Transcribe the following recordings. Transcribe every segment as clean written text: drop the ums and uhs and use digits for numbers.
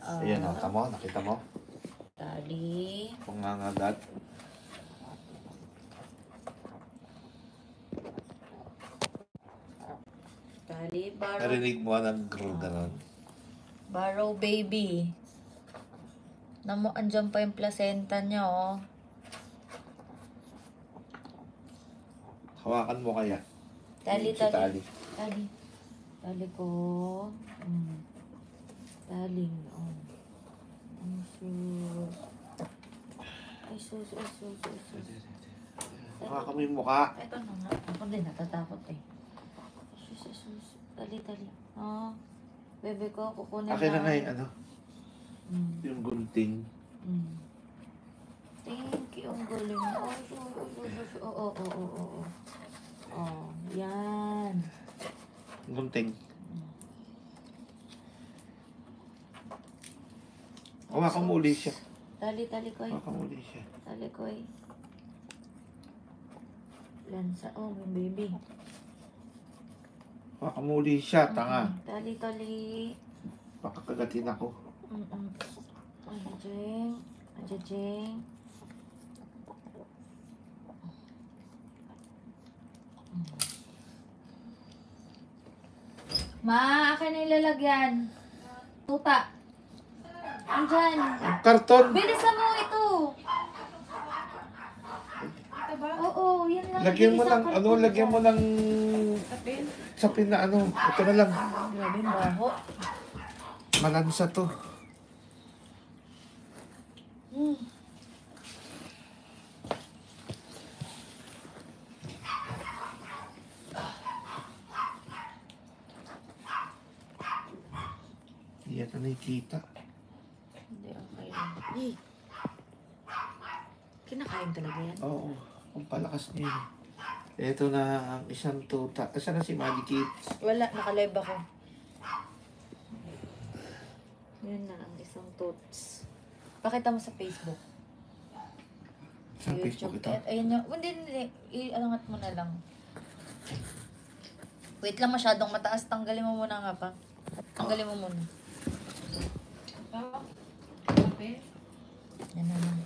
Ayan o, tamo, nakita mo? Tali. Kung nangagat. Tali, barrow. Narinig mo ng grrr ganon. Barrow baby. Andyan pa yung placenta niya, oh. Hawakan mo kaya. Tali, Si tali. Tali. Tali ko. Tali, oh. Ay, sus. Ay, sus. Hawakan mo yung mukha. Ito na nga. Ako din, natatakot eh. Sus. Tali. Oh. Bebe ko, kukunin Akin na nga yung ano. Yung gunting. Thank you. Ang galing mo. Oo. Oh, yan. Gunting. Hawakan mo uli siya. Tali ko eh. Hawakan mo uli siya. Tali ko eh. Lansa. Oh, may baby. Hawakan mo uli siya, tanga. Tali. Baka kagatin ako. Ajajeng. Ma, akin na ilalagyan. Tuta. Andyan. Karton! Bilisan mo ito. Oo, yan lang. Lagyan mo Bilis ang ng, karton. lagyan mo ng sapin na ano. Ito na lang. Grabe, baho. Malansa to. Hindi yata nakikita. Hindi, okay lang. Eh. Kinakain talaga yan? Oo, ang palakas niya yun. Ito na ang isang tuta. Saan na si Maddie Kids? Wala, nakalive ako. Yan na ang isang tots. Pakita mo sa Facebook. Sa Facebook ito? Ayun yung, hindi. Iangat mo na lang. Wait lang, masyadong mataas. Tanggalin mo muna nga pa. Tanggalin mo muna. Yan na lang.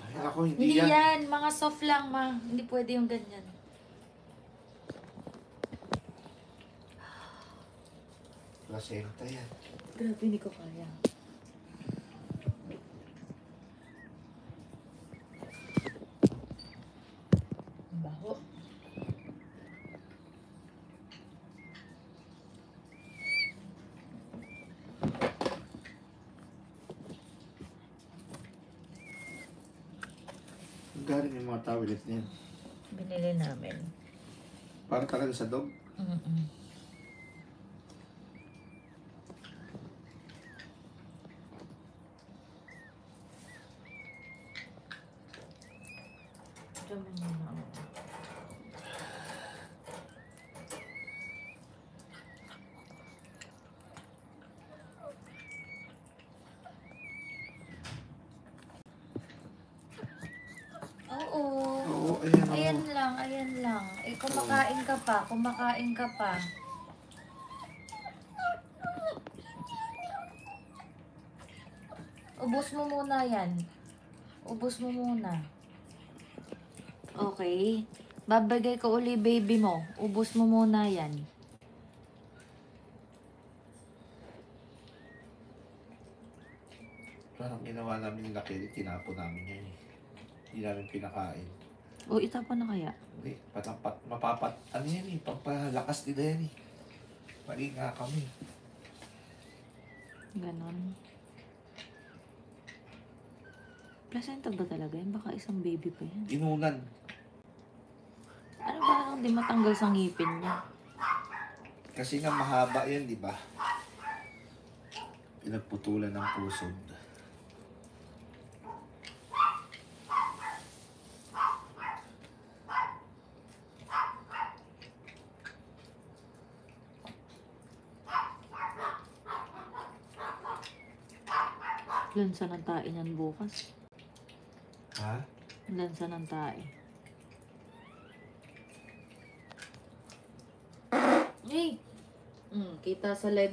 Ay, ako, Hindi hindi yan. yan. Mga soft lang, ma. Hindi pwede yung ganyan. Placenta yan. Grabe, hindi ko kaya. Baho. Galing yung mga tawilit niyan. Binili namin. Para talaga sa dog. Oo. Oo, ayan o. Ayan lang. Eh, kumakain ka pa. Ubus mo muna yan. Ubus mo muna. Okay. Babagay ko uli baby mo. Ubus mo muna yan. Parang ginawa namin yung laki, tinapon namin yan eh. Hindi namin pinakain. O, itapon na kaya? Hindi, mapapat, ano yan eh, pampalakas nila yan eh. Mali nga kami. Ganon. Placenta ba talaga yan? Baka isang baby pa yan. Inunan. Ano ba hindi matanggal sa ngipin niya? Kasi nga mahaba yan, di ba? Pinagputulan ng pusod. Lansa ng tae niyan bukas. Ha? Lansa ng tae. Hey! Kita sa live.